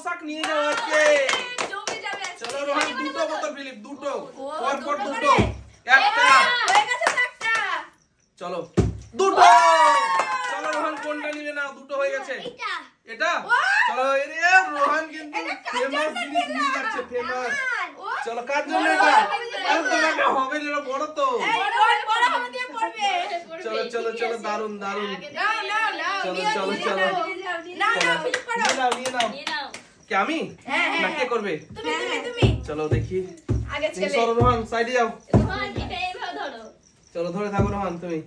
পোশাক নিয়ে যাও আজকে। জমে যাবে আজকে। চলো রোহান, দুটো বোতল ফিলিপ, দুটো পরপর দুটো, একটা হয়ে গেছে তো একটা। চলো দুটো। চলো রোহান কোনটা নিবে না, দুটো হয়ে গেছে। এটা চলো। এরে রোহান কিন্তু ফেমাস জিনিস নিয়ে যাচ্ছে, ফেমাস। চলো কার জন্য এটা? আরে তোমাকে হবে না, বড় তো। এই রোহান বড় হবে দিয়ে পড়বে। চলো চলো চলো, দারুন দারুন। নাও নাও নাও। চলো, নিয়ে চলো, নিয়ে চলো। নাও। নাও নাও ফিলিপ করো। নিয়ে নাও, নিয়ে নাও। নিয়ে নাও। কে আমি? হ্যাঁ, হ্যাঁ, না কে করবে? তুমি তুমি তুমি। চলো দেখি। আগে তুমি ছেলে। সরো রোহান, সাইডে যাও। রোহান এটা এইভাবে ধরো। চলো ধরে থাকো রোহান তুমি।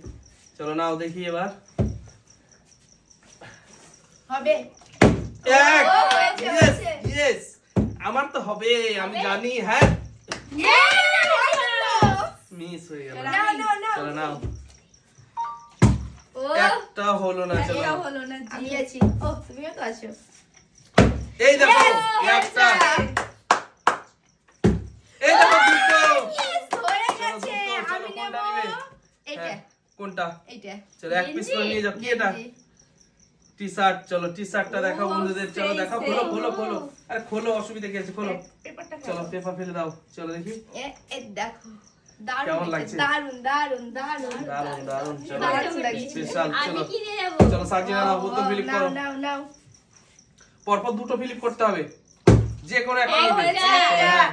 চলো নাও দেখি এবার। হবে। এক। ও, হয়েছে, ইয়েস হয়েছে। ইয়েস, আমার তো হবে, আমি জানি। হ্যাঁ মিস হয়ে গেল। নাও নাও নাও। চলো নাও। ও একটা হলো না। চলো এটা হলো না। আমি আছি। ও তুমিও তো আছো। এই দেখো Yes, একটা, হয়েছে। এই দেখো দুটো। Yes, হয়ে চলো গেছে। দুটো, চলো আমি কোনটা নেব নিবে? এইটা হ্যাঁ, কোনটা? এইটা। চলো এক পিস করে নিয়ে যাও। কি এটা? T shirt. চলো টি শার্টটা দেখাও ও, বন্ধুদের। চলো সেই, দেখাও, সেই। খোলো খোলো খোলো। আরে খোলো, অসুবিধা কি আছে? খোলো। পেপারটা চলো পেপার ফেলে দাও। চলো দেখি। এ দেখো। দারুণ কেমন হয়েছে, লাগছে? দারুণ দারুণ দারুণ দারুন দারুন। চলো দারুণ লাগছে। স্পেশাল। আমি চলো কি নিয়ে যাবো? চলো সাজিয়ে নাও, বোতল ফিলিপ নাও করো। নাও নাও। পরপর দুটো ফিলিপ করতে হবে, যে কোনো একটা এই নিবে। হয়েছে, চলো, একটা। হ্যাঁ।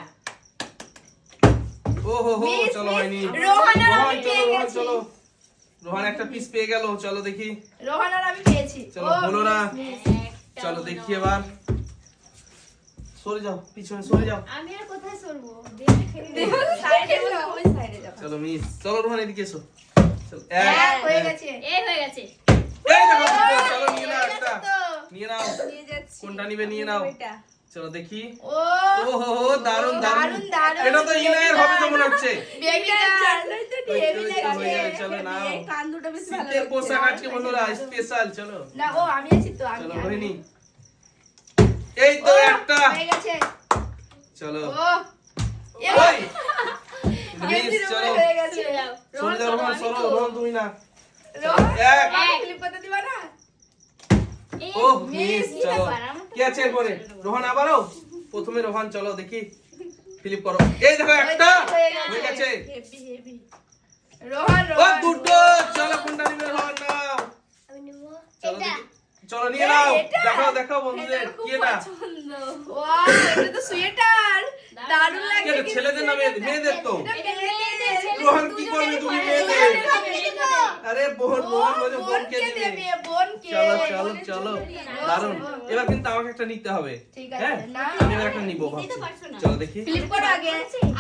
ও হো হো, Miss, চলো miss। হয়নি। রোহান আর রোহান আমি চলো, পেয়ে রোহান গেছি। চলো। রোহান একটা পিস পেয়ে গেল। চলো দেখি। রোহান আর আমি পেয়েছি। চলো, ও, হলো না। miss, miss। একটা চলো হলো। দেখি এবার। সরে যাও, পিছনে সরে যাও। আমি আর কোথায় সরবো? দেখো, সাইডে বসো, ওই সাইডে যাও। চলো মিস। চলো রোহান এদিকে এসো। চলো এক হয়ে এক। গেছে। এই হয়ে গেছে। এই দেখো দুটো। চলো নিয়ে নাও হয়ে একটা। গেছে তো। নিয়ে নাও। নিয়ে যাচ্ছি। কোনটা নিবে নিয়ে নাও। ওইটা। চলো দেখি। ও ও হো হো, দারুন দারুন। দারুণ, দারুণ। এটা তো ইনায়ের হবে তো মনে হচ্ছে। বেবি জানলাই তো হেভি ওই তো হয়ে লাগছে। যাবে, চলো নাও। এই কান দুটো বেশি ভালো শীতের লাগছে। পোশাক আজকে বন্ধুরা স্পেশাল। চলো না ও আমি আছি তো আমি চলো আমি। রোহিণী। এই তো ও, একটা। হয়ে গেছে। চলো ও এ ওই মিস। গেঞ্জির চলো উপরে হয়ে গেছে। চলে যাও। সরে যাও রোহান, সরো রোহান তুমি না। রোহান, এক। আমাকে ক্লিপ করতে দিবা না? এই ও মিস। নিতে চলো পারো, আমার তো কি আছে এরপরে? রোহান আবারও। প্রথমে রোহান, চলো দেখি ফিলিপ করো। এই দেখো একটা হয়ে গেছে। Heavy heavy. রোহান ও রোহান দুটো। চলো কোনটা নিবে রোহান? নাও আমি নেব চলো এটা। দেখি। চলো নিয়ে নাও। এটা? দেখাও দেখাও বন্ধুদের এটা খুব কি এটা। পছন্দ। ওয়াও এটা তো সোয়েটার। দারুণ কি লাগছে এটা? কিন্তু ছেলেদের না মেয়েদের? মেয়েদের তো। এটা মেয়েদের। রোহান কি করবে তুমি মেয়েদের? আরে বোন, ও, বোন বলে বোনকে বোনকে দিবে। দেবে, বোনকে। চলো চলো চলো, ও, দারুন। ও, ও। এবার কিন্তু আমাকে একটা নিতে হবে। ঠিক আছে, হ্যাঁ না। আমি এবার একটা নিবো নিতে তো ভাবছি। পারছো না। চলো দেখি। ফ্লিপ করো আগে।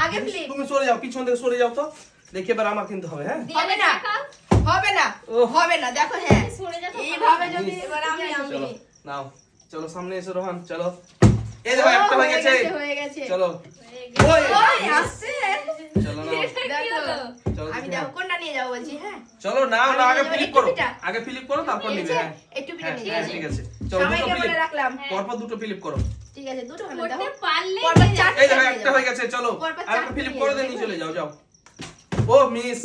আগে ফ্লিপ। তুমি সরে যাও, পিছন থেকে সরে যাও তো। দেখি এবার আমার কিনতে হবে। হ্যাঁ হবে না। দেখাও। হবে না। ও। হবে না। দেখো হ্যাঁ। সরে যাও তো। এইভাবে যদি মিস। এবার আমি চলো নাও। চলো সামনে এসো রোহান। চলো এই দেখো একটা হয়ে গেছে। হয়ে গেছে। চলো হয়ে গেছে। ওই ওই আসছে। চলো নাও। দেখো। চলো আমি দেখি, যাও হ্যাঁ। কোনটা নিয়ে যাবো বলছি হ্যাঁ। চলো নাও না, আগে আমি ফিলিপ একটু করো। পিঠা। আগে ফিলিপ করো তারপর নিবে। হ্যাঁ একটু পিঠা হ্যাঁ নিয়ে হ্যাঁ, যাবো। ঠিক আছে। চলো দুটো সবাইকে বলে ফিলিপ। রাখলাম। পরপর দুটো ফিলিপ করো। ঠিক আছে দুটো কেন করতে দেখো। পারলে পরপর নিয়ে চারটে এই দেখো নিয়ে একটা যাবো। হয়ে গেছে। চলো পরপর আর চারটে ফিলিপ নিয়ে করে যাবো। দিয়ে নিয়ে চলে যাও। যাও। ও মিস।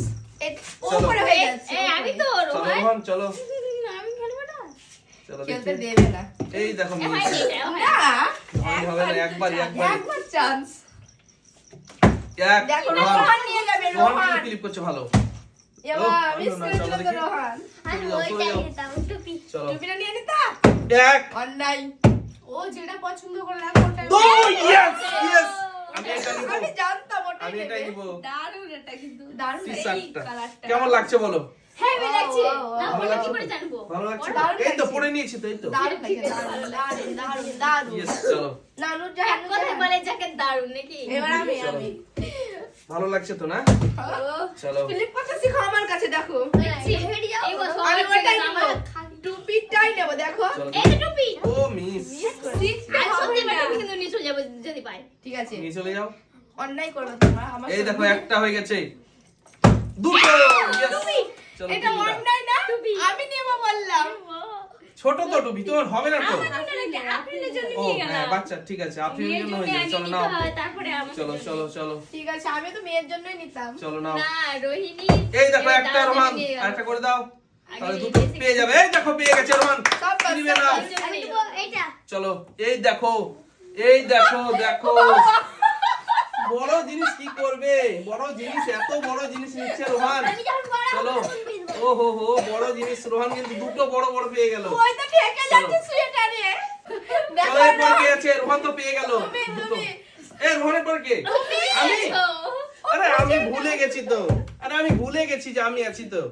চলো। ওপরে হয়ে যাচ্ছে। এই আমি তো চলো রোহান। রোহান চলো। আমি খেলবো না। চলো খেলতে দেখি। দেবে না। এই দেখো এ মিস। হয়নি এটা, হয়নি। না। হয়নি, হবে না, একবারই। একবার চান্স। এক দেখো রোহান। রোহান নিয়ে যাবে রোহান রোহান। কিন্তু ফিলিপ করছে ভালো। এবার ও, মিস না, করে চলো দিল তো দেখি। রোহান। আমি চলে যাও, চলে ওইটাই যাও। নিতাম, টুপি। চলো টুপিটা নিয়ে নিতা? এক অন্যায়। ও যেটা পছন্দ করে না ওটা। দুই। ইয়েস ইয়েস, আমি এটা নিব। আমি জানতাম ওটাই আমি এটাই নেবে। নিব। দারুণ এটা কিন্তু। দারুণ টি এই শার্টটা কালারটা। কেমন লাগছে বলো? হেভি লাগছে। ও, ও, না ভালো ওটা কি লাগছে করে তো? জানবো? ভালো লাগছে তো? দারুণ এই তো লাগছে। পরে নিয়েছি তো, এই তো। দারুণ লাগছে, দারুণ, দারুণ, দারুণ, দারুণ। ইয়েস চলো। না, নুরজাহান, এক কথায় বলে যাকে দারুণ নাকি? এবার আমি, চলো। আমি। ভালো লাগছে তো না? ও, চলো। ফিলিপ কথা শিখো আমার কাছে দেখো। দেখছি। এই বছর আমি সবার ওটাই থেকে নিব। আমার খালি- টুপিটাই নেব দেখো। চলো এই যে টুপি। ও মিস। আমি সত্যি এবার টুপি কিন্তু নিয়ে চলে যাবো যদি পাই। ঠিক আছে। নিয়ে চলে যাও। অন্যায় করবে তোমরা আমার এই সাথে। দেখো একটা হয়ে গেছে। দুটো। ইয়েস চলো এটা তিনটা। অন্যায় না? আমি নেব বললাম। ছোট তো টুপি তোমার হবে না তো? আপনাদের জন্য ও নিয়ে হ্যাঁ গেলাম। বাচ্চা ঠিক আছে, আপনি মেয়ের জন্য জন্য হয়ে যাবে। আগে চলো নিতে নাও। হয়, তারপরে আমার চলো জন্য। চলো চলো ঠিক আছে আমি তো মেয়ের জন্যই নিতাম। চলো নাও। না রোহিণী। এই দেখো একটা দারুণ রোহান, নিয়ে গেল। আরেকটা করে দাও। আগে তাহলে নিয়ে দুটো গেছি। পেয়ে যাবে। এই দেখো পেয়ে গেছে রোহান। সব কি নিবে নাও। আমি নেবো এইটা। চলো এই দেখো এই দেখো দেখো বড় জিনিস কি করবে, বড় জিনিস, এত বড় জিনিস নিচ্ছে রোহান। চলো ও হো হো, বড় জিনিস রোহান কিন্তু দুটো বড় বড় পেয়ে গেল। ওইটা ঠেকে যাচ্ছে সোয়েটারে। দেখো চলো এরপর কে আছে? রোহান তো পেয়ে গেল দুটো। এ রোহানের পর কে? আমি? আরে আমি ভুলে গেছি তো, আরে আমি ভুলে গেছি যে আমি আছি তো।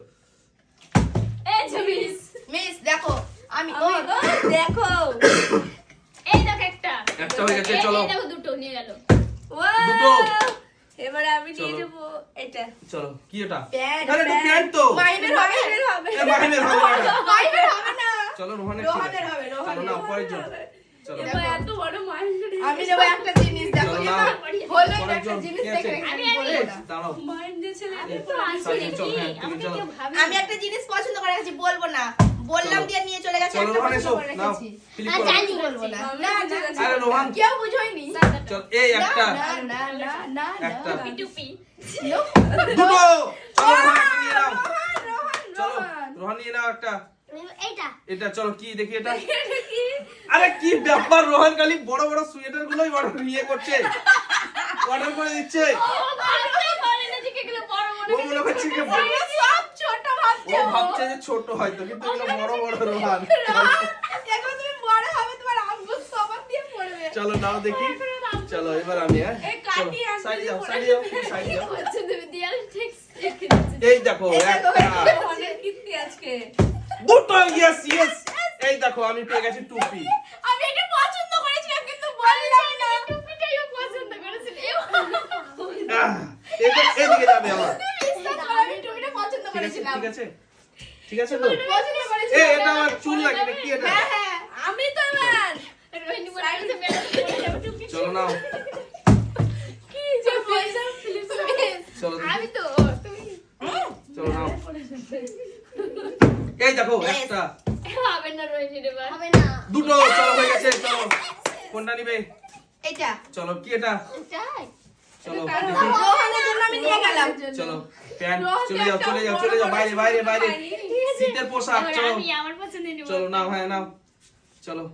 এই ছবিস মিস দেখো আমি ও দেখো এই দেখো একটা একটা হয়ে গেছে, চলো। এই দেখো দুটো নিয়ে গেল। দুটো। এবারে আমি নিয়ে চলো। যাব এটা চলো কি এটা? প্যান্ট আরে এটা প্যান্ট তো। মাইমের হবে এ মাহিমের হবে না এটা। মাইমের হবে না চলো রোহানের রোহানের হবে, চলো রোহানের না হবে। পরের জন। চলো দেখো, এত বড় মাইন্ড আমি নেব একটা জিনিস দেখো চলো এটা নাও। হলো পরের একটা জন, জিনিস কে দেখে আছে? আমি দাঁড়াও। মাইন্ড দিয়েছে না তো আসলে সাজিয়ে চল, কি হ্যাঁ, তুমি আমাকে চলো। কেউ ভাবে আমি একটা জিনিস পছন্দ করে গেছি বলবো না বললাম চলো। দিয়ে নিয়ে চলে গেছে চলো একটা রোহান পছন্দ এসো, করে নাও রেখেছি ফিলিপ আর করো। জানি বলবো না না না আরে রোহান কেউ বুঝোইনি চল এই একটা না না না না না একটা। টুপি টুপি দুটো। চলো রোহান একটা নিয়ে নাও। রোহান চলো রোহান রোহান নিয়ে নাও একটা। এইটা এটা চলো কি দেখি এটা। আরে কি ব্যাপার, রোহান খালি বড় বড় সোয়েটার গুলোই নিয়ে করছে, অর্ডার করে দিচ্ছে। ও মনে করছে যে ওরা সব ছোট ভাবছো ও ভাবছে যে ছোট হয়তো, কিন্তু এগুলো বড় বড় রোহান। এখন তুমি বড় হবে তোমার আঙ্গুল সবার দিয়ে পড়বে চলো নাও দেখি। চলো এবার আমি হ্যাঁ এই চলো কাটি আঙ্গুল সাইড যাও, দিয়ে সাইড পড়ে যাও, যাবে। সাইড যাও। হচ্ছে তুমি দেয়াল ঠিক এই দেখো এই দেখো, একটা অনেক কীর্তি আজকে দুটো। ইয়েস ইয়েস, এই দেখো আমি পেয়ে গেছি টুপি। আমি এটা পছন্দ করেছিলাম কিন্তু বললাম না টুপিটাইও পছন্দ করেছিল এদিকে যাবে আমার। বিশ্বাস করো, আমি টুপিটা পছন্দ ঠিক আছে করেছিলাম ঠিক আছে ঠিক আছে তো। পছন্দ এই করেছিলাম এটা আমার চুল লাগে, এটা কি এটা? হ্যাঁ হ্যাঁ আমি তো এবার রোহিণী মনে করছে মেলা পড়ে যাবে টুপি চলো নাও কি যে পয়সা ফিলিপস চলো দেখি। আমি তো তুমি চলো নাও এই দেখো Yes. একটা হবে না রোহিণী রে বা হবে না দুটো। চলো হয়ে গেছে, চলো কোনটা নিবে? এটা চলো কি এটা? চাই চলো কারণ দেখি। রোহানের জন্য আমি নিয়ে গেলাম চলো প্যান্ট, চলে যাও চলে যাও চলে যাও, বাইরে বাইরে বাইরে। শীতের পোশাক, এবার চলো আমি আমার পছন্দ নিব চলো নাও, হ্যাঁ নাও চলো।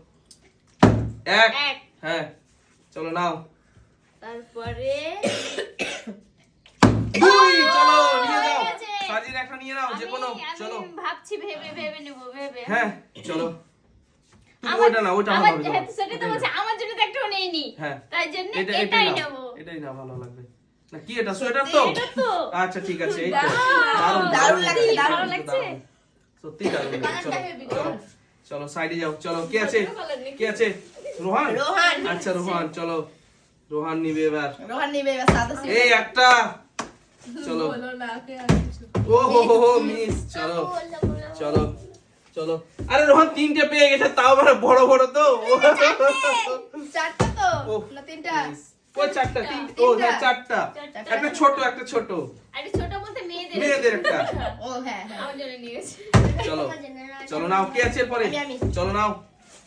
এক এক হ্যাঁ চলো নাও। তারপরে দুই চলো নিয়ে হয়ে যাও, গেছে। সাজির একটা নিয়ে নাও যে কোনো। আমি চলো ভাবছি ভেবে ভেবে নেব ভেবে হ্যাঁ চলো। তুমি আমার- ওটা না, ওটা আমার ভালো হবে হ্যাঁ, তোমার। সেটা তো ওটাই বলছে নাও। আমার জন্য তো একটাও নেইনি হ্যাঁ তাই জন্য এটাই এটাই নাও, নেব এটাই না ভালো লাগবে না। কি এটা সোয়েটার তো? এটা তো আচ্ছা ঠিক আছে, এই তো দারুণ, দারুণ লাগছে, দারুণ লাগছে। সত্যি দারুণ লাগছে। চলো কালারটা হেভি চলো চলো সাইডে যাও। চলো কে আছে কে আছে? রোহান রোহান আচ্ছা রোহান চলো, রোহান নিবে এবার। রোহান নেবে এবার সাদা এই একটা চলো। বলো না কে ও হো হো হো মিস। চলো চলো চলো। আরে রোহান তিনটে পেয়ে গেছে, তাও মানে বড় বড় তো। চারটা তো ওহ, না তিনটা মিস। ও চারটা, তিনটে ও হ্যাঁ চারটা। চারটা। একটা ছোট একটা ছোট আরে ছোট বলতে মেয়েদের মেয়েদের একটা। ও হ্যাঁ হ্যাঁ আমার জন্য নিয়ে গেছে চলো চলো নাও কে আছে এরপরে? আমি। চলো নাও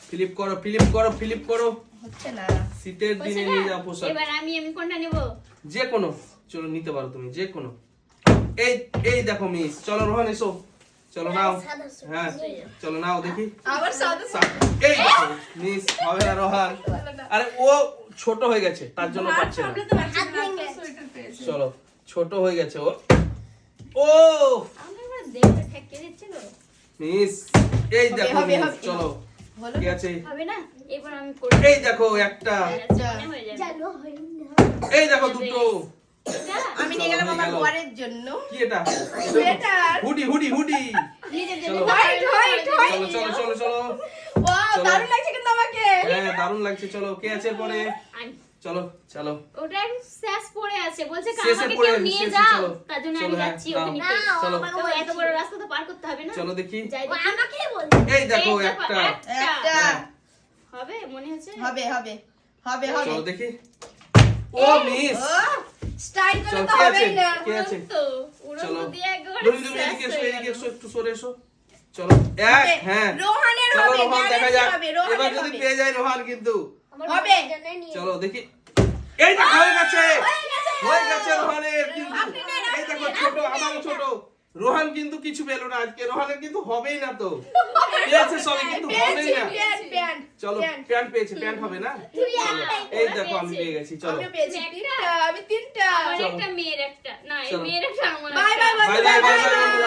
ফিলিপ করো ফিলিপ করো ফিলিপ করো। হচ্ছে না শীতের দিনে নিয়ে যাও পোশাক এবার আমি কোনটা নেব যে কোনো। চলো নিতে পারো তুমি যে কোনো। এই এই দেখো মিস, চলো রোহান এসো। চলো নাও হ্যাঁ চলো নাও দেখি। আবার সাদা এই দেখো মিস, হবে না রোহান। আরে ও ছোট হয়ে গেছে তার জন্য পাচ্ছে না। চলো ছোট হয়ে গেছে ও। ও আমি এবার দেখতে ঠেকে দিচ্ছিল মিস এই দেখো হবে, মিস, হবে। চলো হলো কি আছে? হবে না এবার আমি করে এই দেখো একটা, আচ্ছা হয়ে যাবে এই দেখো দুটো। আমি নিয়ে গেলাম চলো, আমার হয়ে গেল। বরের জন্য কি এটা? Sweater hoodie hoodie hoodie. নিজের জন্য চলো। হোয়াইট হোয়াইট হোয়াইট চলো চলো চলো চলো। ওয়াও চলো। দারুণ লাগছে কিন্তু আমাকে হ্যাঁ দারুণ লাগছে। চলো কে আছে পরে? চলো চলো ওটা একটু শেষ পড়ে আছে বলছে শেষে আমাকে পড়ে কেউ আছে, নিয়ে শেষে যাও চলো। তার জন্য চলো, আমি হ্যাঁ, যাচ্ছি দাও। ওকে নিতে চলো। তো এত বড় রাস্তা তো পার করতে হবে না চলো দেখি। যাই দেখি। আমাকে বল এই দেখো একটা। একটা হবে মনে হচ্ছে হবে হবে হবে হবে চলো দেখি। ও মিস। ও স্টাইল করে চলো তো কে আছে? হবেই না কে আছে? তো উড়ন্ত চলো দিয়ে একবারে তুমি তুমি শেষ এদিকে এসো, হয়ে এদিকে গেল। এসো, একটু সরে এসো। চলো এক হ্যাঁ রোহানের চলো হবে রোহান দেখা যাক। হবে এবার রোহানের যদি হবে পেয়ে যায় রোহান কিন্তু। হবে চলো দেখি। এই দেখো হয়ে গেছে, হয়ে গেছে রোহানের কিন্তু। আপনি নেন, এই দেখো ছোট, আমারও ছোট। রোহান কিন্তু কিছু পেলো না আজকে, রোহানের কিন্তু হবেই না তো, পেয়েছে সবই কিন্তু হবেই না। প্যান্ট চলো প্যান্ট পেয়েছে, প্যান্ট হবে না। চলো, এই দেখো আমি পেয়ে গেছি, চলো আমি পেয়েছি তিনটা, আমি তিনটা। আমার একটা মেয়ের একটা না, এই চলো। মেয়ের একটা আমার বাই একটা। Bye bye bye bye bye.